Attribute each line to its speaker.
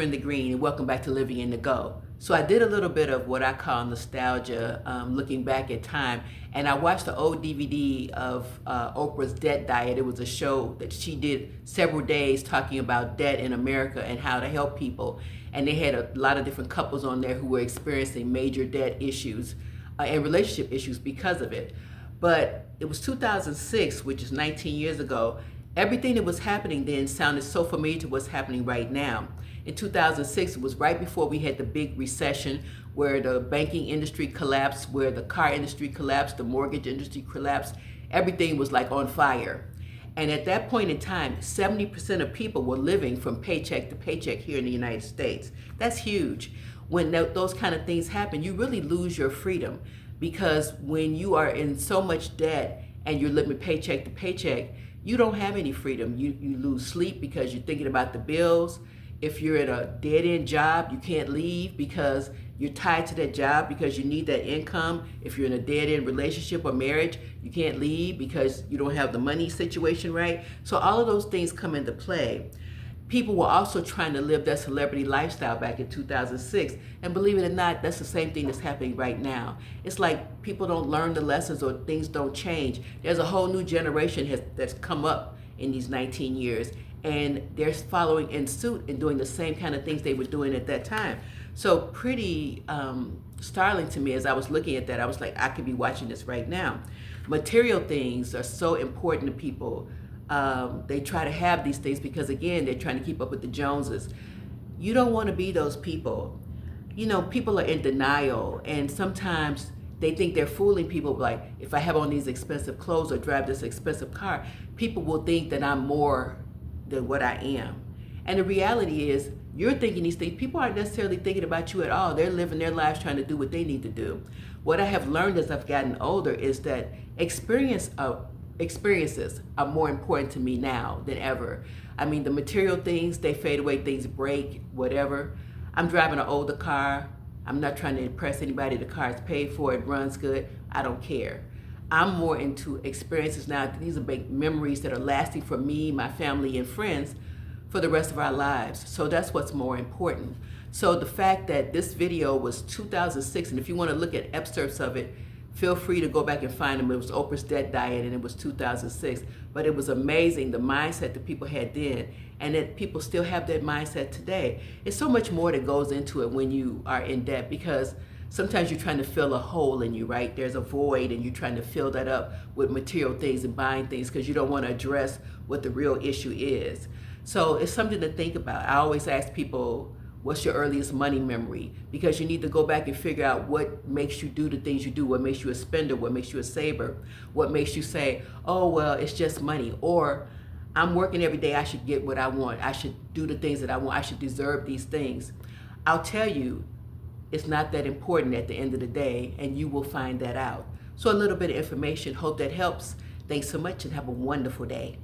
Speaker 1: Brenda Green, and welcome back to Living in the Go. So I did a little bit of what I call nostalgia, looking back at time, and I watched the old DVD of Oprah's Debt Diet. It was a show that she did several days talking about debt in America and how to help people. And they had a lot of different couples on there who were experiencing major debt issues and relationship issues because of it. But it was 2006, which is 19 years ago. Everything that was happening then sounded so familiar to what's happening right now. In 2006, it was right before we had the big recession where the banking industry collapsed, where the car industry collapsed, the mortgage industry collapsed. Everything was like on fire. And at that point in time, 70% of people were living from paycheck to paycheck here in the United States. That's huge. When those kind of things happen, you really lose your freedom, because when you are in so much debt and you're living paycheck to paycheck, you don't have any freedom. You lose sleep because you're thinking about the bills. If you're at a dead-end job, you can't leave because you're tied to that job because you need that income. If you're in a dead-end relationship or marriage, you can't leave because you don't have the money situation right. So all of those things come into play. People were also trying to live that celebrity lifestyle back in 2006. And believe it or not, that's the same thing that's happening right now. It's like people don't learn the lessons or things don't change. There's a whole new generation that's come up in these 19 years, and they're following in suit and doing the same kind of things they were doing at that time. So pretty startling to me as I was looking at that. I was like, I could be watching this right now. Material things are so important to people. They try to have these things because, again, they're trying to keep up with the Joneses. You don't want to be those people. You know, people are in denial, and sometimes they think they're fooling people. Like, if I have on these expensive clothes or drive this expensive car, people will think that I'm more than what I am. And the reality is, you're thinking these things. People aren't necessarily thinking about you at all. They're living their lives trying to do what they need to do. What I have learned as I've gotten older is that experiences are more important to me now than ever. I mean, the material things, they fade away, things break, whatever. I'm driving an older car. I'm not trying to impress anybody. The car is paid for, it runs good. I don't care. I'm more into experiences now. These are big memories that are lasting for me, my family, and friends for the rest of our lives. So that's what's more important. So the fact that this video was 2006, and if you want to look at excerpts of it, feel free to go back and find them. It was Oprah's Debt Diet, and it was 2006. But it was amazing, the mindset that people had then, and that people still have that mindset today. It's so much more that goes into it when you are in debt, because sometimes you're trying to fill a hole in you, right? There's a void, and you're trying to fill that up with material things and buying things because you don't want to address what the real issue is. So it's something to think about. I always ask people, what's your earliest money memory? Because you need to go back and figure out what makes you do the things you do, what makes you a spender, what makes you a saver, what makes you say, oh, well, it's just money. Or I'm working every day, I should get what I want. I should do the things that I want. I should deserve these things. I'll tell you, it's not that important at the end of the day, and you will find that out. So a little bit of information, hope that helps. Thanks so much and have a wonderful day.